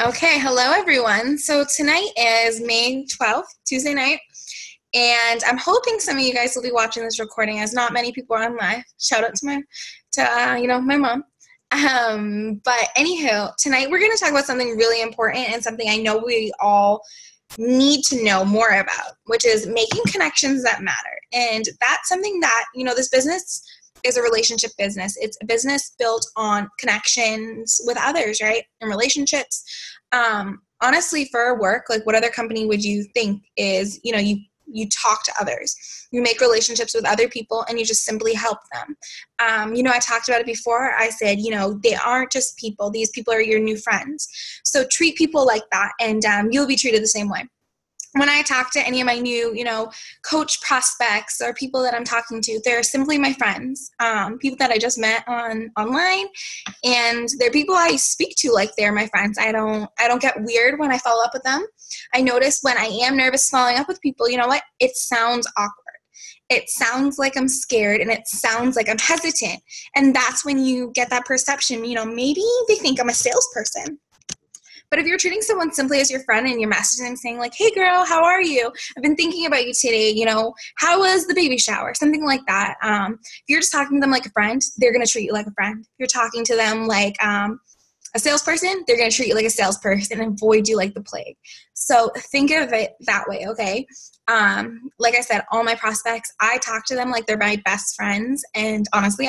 Okay, hello everyone. So tonight is May 12th, Tuesday night, and I'm hoping some of you guys will be watching this recording as not many people are on live. Shout out to my mom. But anywho, tonight we're going to talk about something really important and something I know we all need to know more about, which is making connections that matter. And that's something that, this business is a relationship business. It's a business built on connections with others, right? And relationships. Honestly, for work, like what other company would you think is, you talk to others, you make relationships with other people, and you just simply help them. I talked about it before. I said, they aren't just people. These people are your new friends. So treat people like that, and you'll be treated the same way. When I talk to any of my new, coach prospects or people that I'm talking to, they're simply my friends, people that I just met online, and they're people I speak to like they're my friends. I don't get weird when I follow up with them. I notice when I am nervous following up with people, you know what? It sounds awkward. It sounds like I'm scared, and it sounds like I'm hesitant. And that's when you get that perception, maybe they think I'm a salesperson. But if you're treating someone simply as your friend and you're messaging them saying like, hey girl, how are you? I've been thinking about you today. How was the baby shower? Something like that. If you're just talking to them like a friend, they're going to treat you like a friend. If you're talking to them like a salesperson, they're going to treat you like a salesperson and avoid you like the plague. So think of it that way, okay? Like I said, all my prospects, I talk to them like they're my best friends. And honestly,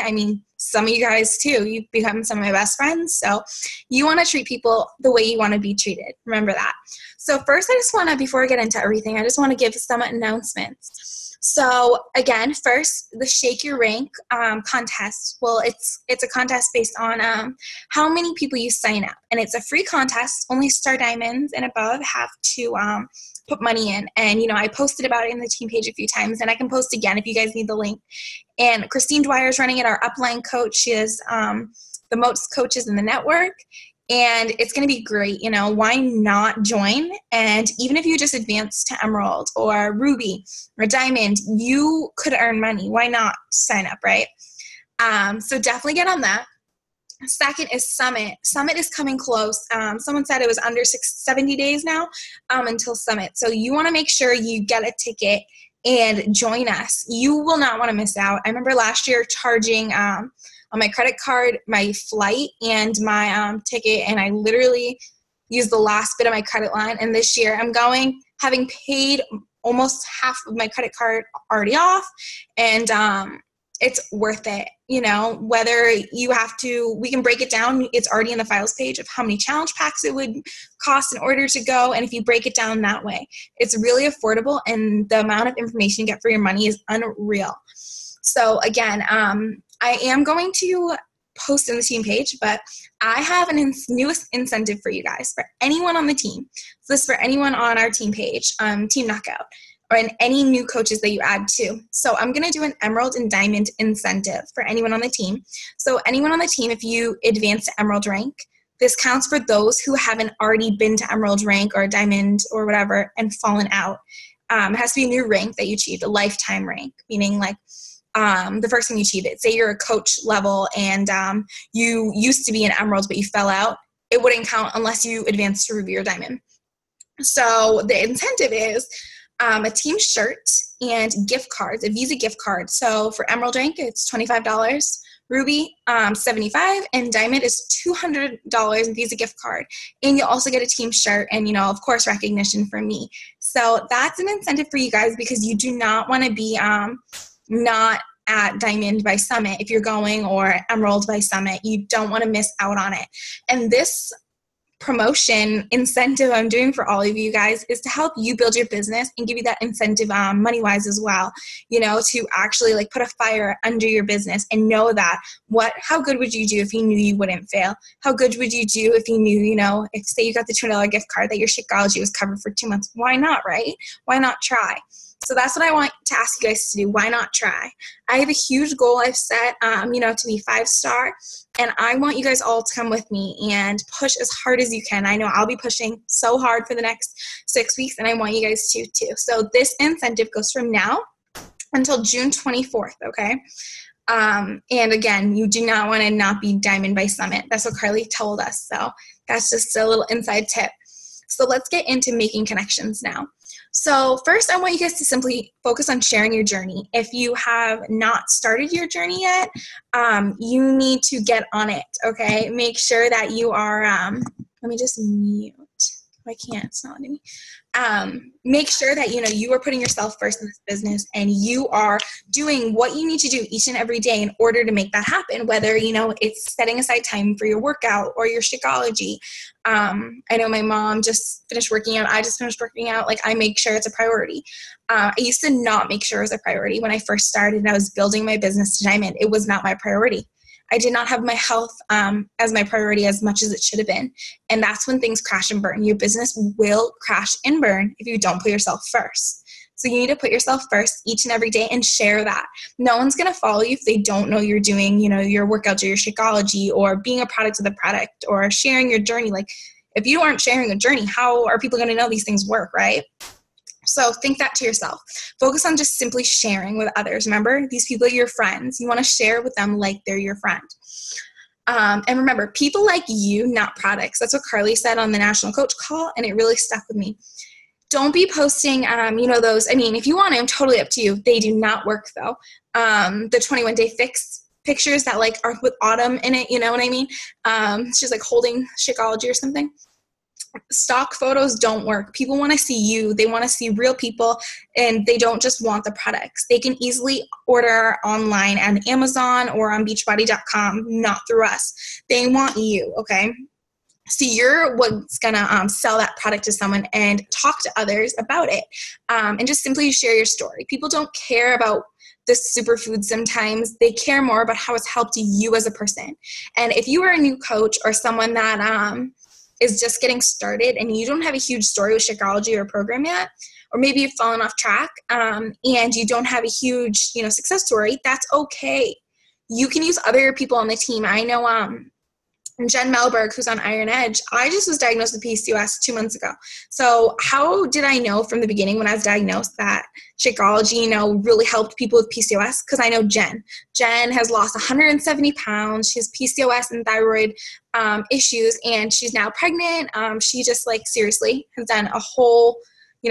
some of you guys too, you've become some of my best friends. So you want to treat people the way you want to be treated. Remember that. So first, before I get into everything, I just want to give some announcements. So again, first, the Shake Your Rank contest. Well, it's a contest based on how many people you sign up. And it's a free contest. Only Star Diamonds and above have to put money in. And, I posted about it in the team page a few times, and I can post again if you guys need the link. And Christine Dwyer is running it, our upline coach. She is the most coaches in the network. And it's going to be great. Why not join? And even if you just advance to Emerald or Ruby or Diamond, you could earn money. Why not sign up, right? So definitely get on that. Second is Summit. Summit is coming close. Someone said it was under 70 days now until Summit. So you want to make sure you get a ticket and join us. You will not want to miss out. I remember last year charging on my credit card my flight and my ticket, and I literally used the last bit of my credit line. And this year I'm going, having paid almost half of my credit card already off, and it's worth it. Whether you have to, we can break it down. It's already in the files page of how many challenge packs it would cost in order to go. And if you break it down that way, it's really affordable, and the amount of information you get for your money is unreal. So again, I am going to post in the team page, but I have a newest incentive for you guys, for anyone on the team. So this is for anyone on our team page, Team Knockout, or in any new coaches that you add to. So I'm going to do an Emerald and Diamond incentive for anyone on the team. So anyone on the team, if you advance to Emerald rank, this counts for those who haven't already been to Emerald rank or Diamond or whatever and fallen out. It has to be a new rank that you achieved, a lifetime rank, meaning like the first time you achieve it. Say you're a coach level and you used to be an Emerald but you fell out. It wouldn't count unless you advanced to Ruby or Diamond. So the incentive is a team shirt and gift cards, a Visa gift card. So for Emerald rank, it's $25, Ruby $75, and Diamond is $200 in Visa gift card. And you'll also get a team shirt and, of course, recognition from me. So that's an incentive for you guys, because you do not want to be not at Diamond by Summit if you're going, or Emerald by Summit. You don't want to miss out on it. And this promotion incentive I'm doing for all of you guys is to help you build your business and give you that incentive money-wise as well, to actually like put a fire under your business and know that how good would you do if you knew you wouldn't fail? How good would you do if you knew, if say you got the $200 gift card that your Shakeology was covered for 2 months? Why not, right? Why not try? So that's what I want to ask you guys to do. Why not try? I have a huge goal I've set, to be 5-star, and I want you guys all to come with me and push as hard as you can. I know I'll be pushing so hard for the next 6 weeks, and I want you guys to too. So this incentive goes from now until June 24th, okay? And again, you do not want to not be Diamond by Summit. That's what Carly told us. So That's just a little inside tip. So let's get into making connections now. So first, I want you guys to simply focus on sharing your journey. If you have not started your journey yet, you need to get on it, okay? Make sure that you are, let me just mute. I can't, it's not letting me. Make sure that, you are putting yourself first in this business, and you are doing what you need to do each and every day in order to make that happen, whether, it's setting aside time for your workout or your Shakeology. I know my mom just finished working out. I just finished working out. Like, I make sure it's a priority. I used to not make sure it was a priority. When I first started and I was building my business to Diamond, it was not my priority. I did not have my health as my priority as much as it should have been. And that's when things crash and burn. Your business will crash and burn if you don't put yourself first. So you need to put yourself first each and every day and share that. No one's going to follow you if they don't know you're doing, your workouts or your Shakeology or being a product of the product or sharing your journey. Like, if you aren't sharing a journey, how are people going to know these things work, right? So think that to yourself. Focus on just simply sharing with others. Remember, these people are your friends. You want to share with them like they're your friend. And remember, people like you, not products. That's what Carly said on the National Coach Call, and it really stuck with me. Don't be posting, those. If you want to, I'm totally up to you. They do not work, though. The 21-day fix pictures that, are with Autumn in it, you know what I mean? She's, holding Shakeology or something. Stock photos don't work. People want to see you. They want to see real people, and they don't just want the products. They can easily order online on Amazon or on Beachbody.com, not through us. They want you, okay? So you're what's going to sell that product to someone, and talk to others about it, and just simply share your story. People don't care about the superfood sometimes. They care more about how it's helped you as a person. And if you are a new coach or someone that is just getting started and you don't have a huge story with Shakeology or program yet, or maybe you've fallen off track and you don't have a huge, success story, that's okay. You can use other people on the team. I know Jen Melberg, who's on Iron Edge, I just was diagnosed with PCOS 2 months ago. So how did I know from the beginning when I was diagnosed that Shakeology, really helped people with PCOS? Because I know Jen. Jen has lost 170 pounds. She has PCOS and thyroid issues, and she's now pregnant. She just, seriously has done a whole,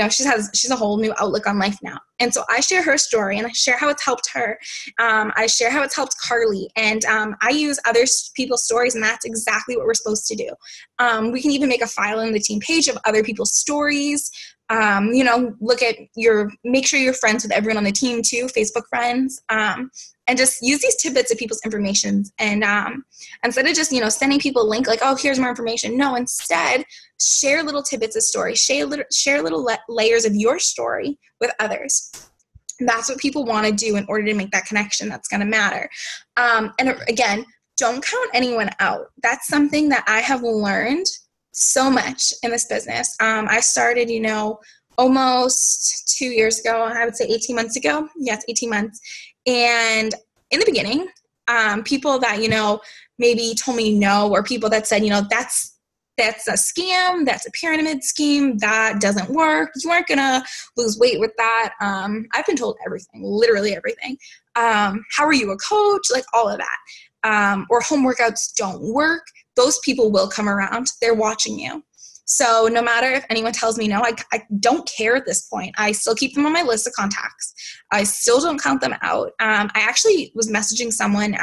she's a whole new outlook on life now. And so I share her story, and I share how it's helped her. I share how it's helped Carly, and I use other people's stories, and that's exactly what we're supposed to do. We can even make a file in the team page of other people's stories. Make sure you're friends with everyone on the team too, Facebook friends, and just use these tidbits of people's information. And instead of just, sending people a link like, oh, here's more information. No, instead, share little tidbits of story, share little layers of your story with others. And that's what people want to do in order to make that connection that's going to matter. And again, don't count anyone out. That's something that I have learned so much in this business. I started, almost 2 years ago. I would say 18 months ago. Yes, 18 months. And in the beginning, people that, maybe told me no, or people that said, that's a scam, that's a pyramid scheme, that doesn't work, you aren't going to lose weight with that. I've been told everything, literally everything. How are you a coach? All of that. Or home workouts don't work. Those people will come around. They're watching you. So no matter if anyone tells me no, I don't care at this point. I still keep them on my list of contacts. I still don't count them out. I actually was messaging someone.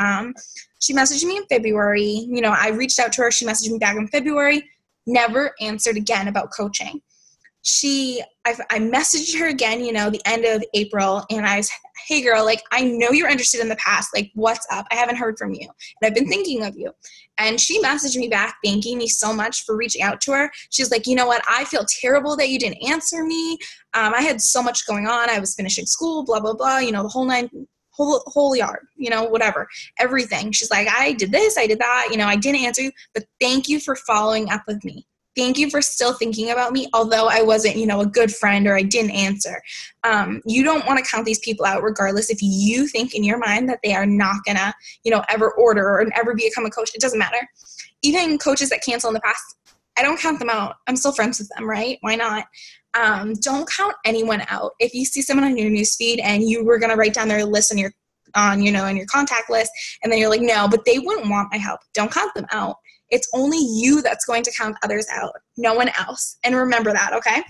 She messaged me in February. I reached out to her. She messaged me back in February. Never answered again about coaching. I messaged her again, the end of April, and I was, hey girl, I know you're interested in the past. What's up? I haven't heard from you, and I've been thinking of you. And she messaged me back, thanking me so much for reaching out to her. She's like, you know what? I feel terrible that you didn't answer me. I had so much going on. I was finishing school, blah, blah, blah, the whole yard, whatever, everything. She's like, I did this, I did that, I didn't answer you, but thank you for following up with me. Thank you for still thinking about me, although I wasn't, a good friend or I didn't answer. You don't want to count these people out regardless if you think in your mind that they are not going to, ever order or ever become a coach. It doesn't matter. Even coaches that cancel in the past, I don't count them out. I'm still friends with them, right? Why not? Don't count anyone out. If you see someone on your newsfeed and you were going to write down their list on your contact list, and then you're like, no, but they wouldn't want my help. Don't count them out. It's only you that's going to count others out, no one else. And remember that, okay?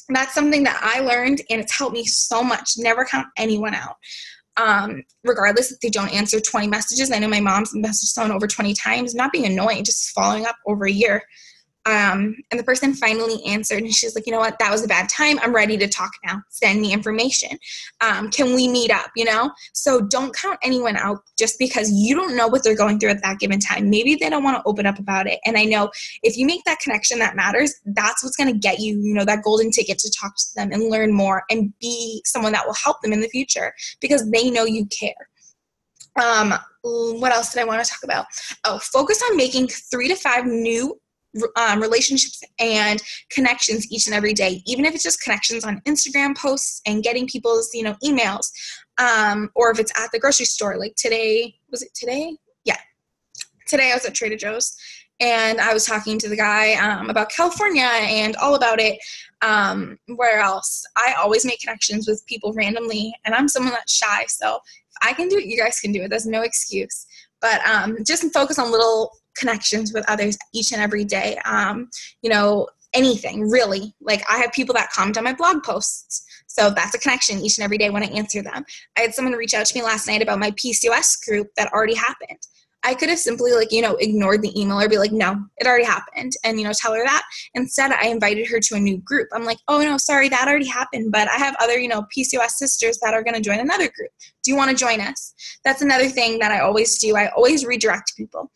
That's something that I learned, and it's helped me so much. Never count anyone out. Regardless if they don't answer 20 messages. I know my mom's messaged someone over 20 times, not being annoying, just following up over a year. And the person finally answered, and she's like, you know what, that was a bad time. I'm ready to talk now. Send me information. Can we meet up, you know? So don't count anyone out just because you don't know what they're going through at that given time. Maybe they don't want to open up about it. And I know if you make that connection that matters, that's what's going to get you, you know, that golden ticket to talk to them and learn more and be someone that will help them in the future because they know you care. What else did I want to talk about? Focus on making 3 to 5 new relationships and connections each and every day, even if it's just connections on Instagram posts and getting people's, you know, emails, or if it's at the grocery store. Like today, was it today? Yeah. Today I was at Trader Joe's and I was talking to the guy about California and all about it. Where else? I always make connections with people randomly, and I'm someone that's shy, so if I can do it, you guys can do it. There's no excuse. But just focus on little connections with others each and every day. You know, anything really. Like I have people that comment on my blog posts. So that's a connection each and every day when I answer them. I had someone reach out to me last night about my PCOS group that already happened. I could have simply like, you know, ignored the email or be like, no, it already happened. And, you know, tell her that. Instead, I invited her to a new group. I'm like, oh no, sorry, that already happened. But I have other, you know, PCOS sisters that are going to join another group. Do you want to join us? That's another thing that I always do. I always redirect people.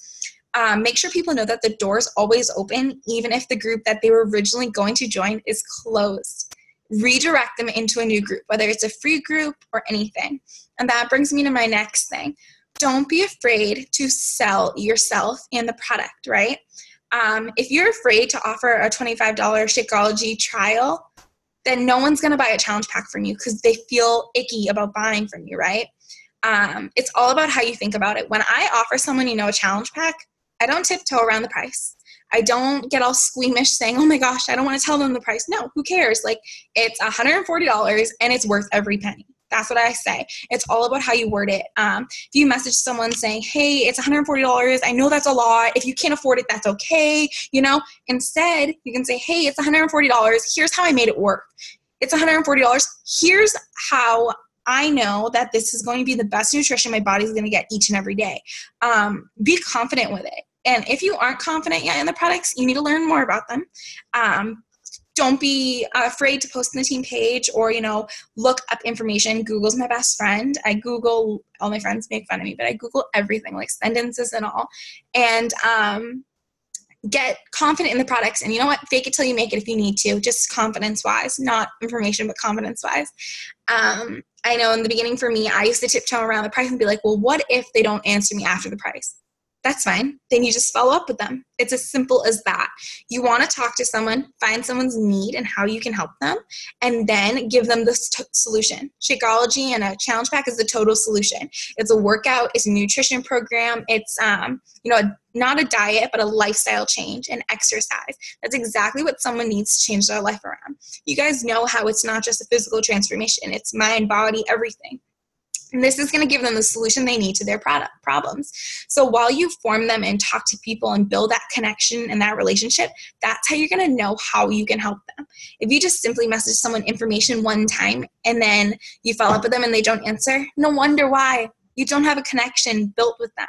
Make sure people know that the door's always open, even if the group that they were originally going to join is closed. Redirect them into a new group, whether it's a free group or anything. And that brings me to my next thing. Don't be afraid to sell yourself and the product, right? If you're afraid to offer a $25 Shakeology trial, then no one's going to buy a challenge pack from you because they feel icky about buying from you, right? It's all about how you think about it. When I offer someone, you know, a challenge pack, I don't tiptoe around the price. I don't get all squeamish saying, oh my gosh, I don't want to tell them the price. No, who cares? Like, it's $140 and it's worth every penny. That's what I say. It's all about how you word it. If you message someone saying, hey, it's $140. I know that's a lot. If you can't afford it, that's okay. You know, instead you can say, hey, it's $140. Here's how I made it work. It's $140. Here's how I know that this is going to be the best nutrition my body's going to get each and every day. Be confident with it. And if you aren't confident yet in the products, you need to learn more about them. Don't be afraid to post on the team page or, you know, look up information. Google's my best friend. I Google, all my friends make fun of me, but I Google everything, like sentences and all. And get confident in the products. And you know what? Fake it till you make it if you need to, just confidence-wise, not information, but confidence-wise. I know in the beginning for me, I used to tiptoe around the price and be like, well, what if they don't answer me after the price? That's fine. Then you just follow up with them. It's as simple as that. You want to talk to someone, find someone's need and how you can help them, and then give them the solution. Shakeology and a challenge pack is the total solution. It's a workout. It's a nutrition program. It's, you know, not a diet, but a lifestyle change and exercise. That's exactly what someone needs to change their life around. You guys know how it's not just a physical transformation. It's mind, body, everything. And this is going to give them the solution they need to their problems. So while you form them and talk to people and build that connection and that relationship, that's how you're going to know how you can help them. If you just simply message someone information one time and then you follow up with them and they don't answer, no wonder why. You don't have a connection built with them.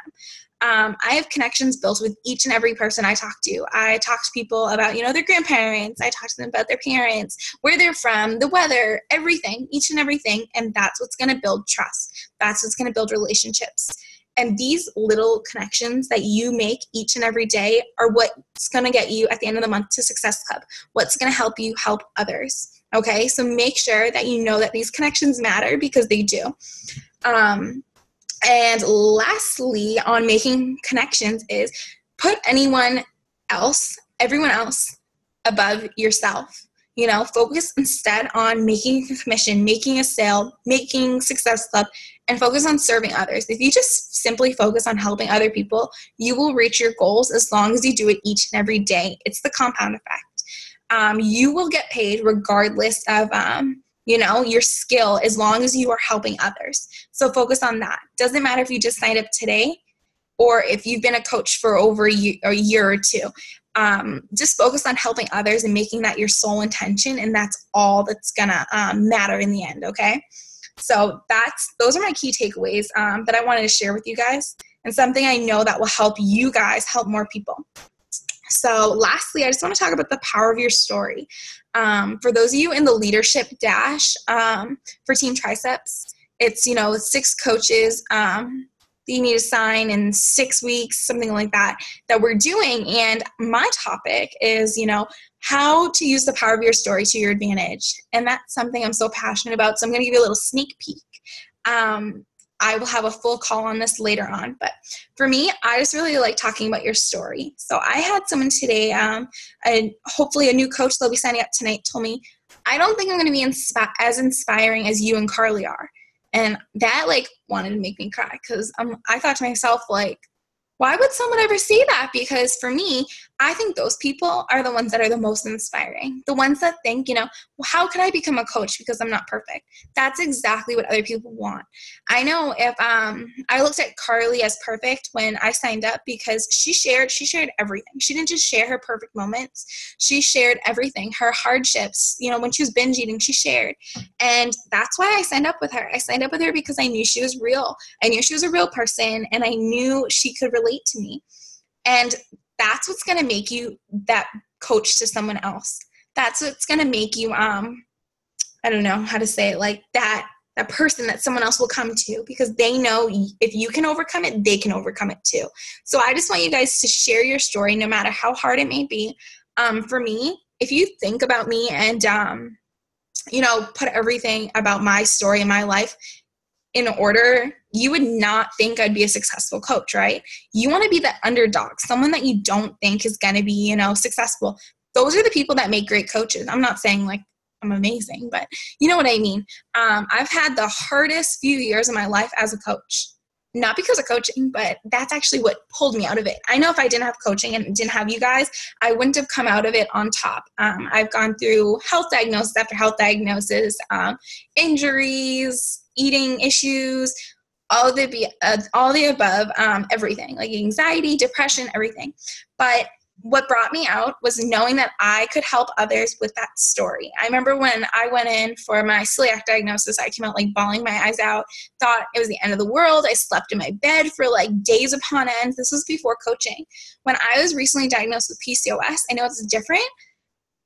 I have connections built with each and every person I talk to. I talk to people about, you know, their grandparents. I talk to them about their parents, where they're from, the weather, everything, each and everything. And that's what's going to build trust. That's what's going to build relationships. And these little connections that you make each and every day are what's going to get you at the end of the month to Success Club. What's going to help you help others. Okay. So make sure that you know that these connections matter because they do. And lastly, on making connections is put everyone else above yourself. You know, focus instead on making a commission, making a sale, making Success Club, and focus on serving others. If you just simply focus on helping other people, you will reach your goals as long as you do it each and every day. It's the compound effect. You will get paid regardless of you know, your skill, as long as you are helping others. So focus on that. Doesn't matter if you just signed up today. or if you've been a coach for over a year or two. Just focus on helping others and making that your sole intention, and that's all that's gonna matter in the end, okay? So those are my key takeaways that I wanted to share with you guys, and something I know that will help you guys help more people. So lastly, I just want to talk about the power of your story. For those of you in the leadership dash for Team Triceps, it's 6 coaches that you need to sign in 6 weeks, something like that we're doing. And my topic is, how to use the power of your story to your advantage. And that's something I'm so passionate about. So I'm going to give you a little sneak peek. I will have a full call on this later on. But for me, I just really like talking about your story. So I had someone today, and hopefully a new coach that'll be signing up tonight, told me, I don't think I'm going to be as inspiring as you and Carly are. And that wanted to make me cry, because I thought to myself, why would someone ever say that? Because for me, I think those people are the ones that are the most inspiring. The ones that think, well, how could I become a coach because I'm not perfect? That's exactly what other people want. I know if I looked at Carly as perfect when I signed up, because she shared everything. She didn't just share her perfect moments. She shared everything, her hardships, when she was binge eating, she shared. And that's why I signed up with her. I signed up with her because I knew she was real. I knew she was a real person, and I knew she could relate to me. And that's what's going to make you that coach to someone else. That's what's going to make you, I don't know how to say it, that person that someone else will come to, because they know if you can overcome it, they can overcome it too. So I just want you guys to share your story, no matter how hard it may be. For me, if you think about me and, put everything about my story and my life in order, you would not think I'd be a successful coach, right? You want to be the underdog, someone that you don't think is going to be, successful. Those are the people that make great coaches. I'm not saying I'm amazing, but you know what I mean? I've had the hardest few years of my life as a coach, not because of coaching, but that's actually what pulled me out of it. I know if I didn't have coaching and didn't have you guys, I wouldn't have come out of it on top. I've gone through health diagnosis after health diagnosis, injuries, eating issues, all the above, everything, anxiety, depression, everything. But what brought me out was knowing that I could help others with that story. I remember when I went in for my celiac diagnosis, I came out bawling my eyes out, thought it was the end of the world. I slept in my bed for days upon end. This was before coaching. When I was recently diagnosed with PCOS, I know it's different.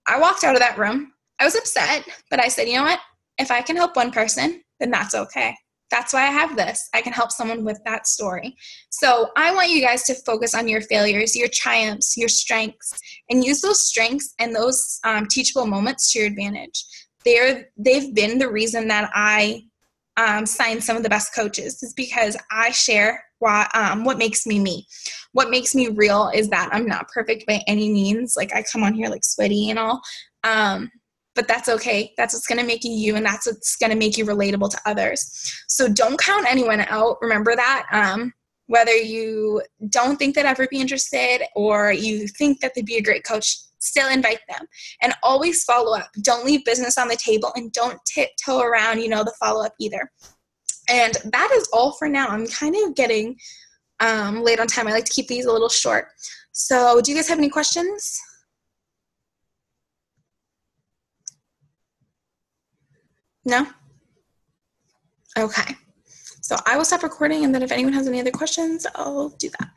I walked out of that room. I was upset, but I said, you know what? If I can help one person, then that's okay. That's why I have this. I can help someone with that story. So I want you guys to focus on your failures, your triumphs, your strengths, and use those strengths and those teachable moments to your advantage. They've been the reason that I signed some of the best coaches, is because I share what makes me me. What makes me real is that I'm not perfect by any means. I come on here sweaty and all. But that's okay. That's what's going to make you you, and that's what's going to make you relatable to others. So don't count anyone out. Remember that. Whether you don't think they'd ever be interested or you think that they'd be a great coach, still invite them. And always follow up. Don't leave business on the table, and don't tiptoe around, the follow-up either. And that is all for now. I'm kind of getting late on time. I like to keep these a little short. So do you guys have any questions? No? Okay. So I will stop recording, and then if anyone has any other questions, I'll do that.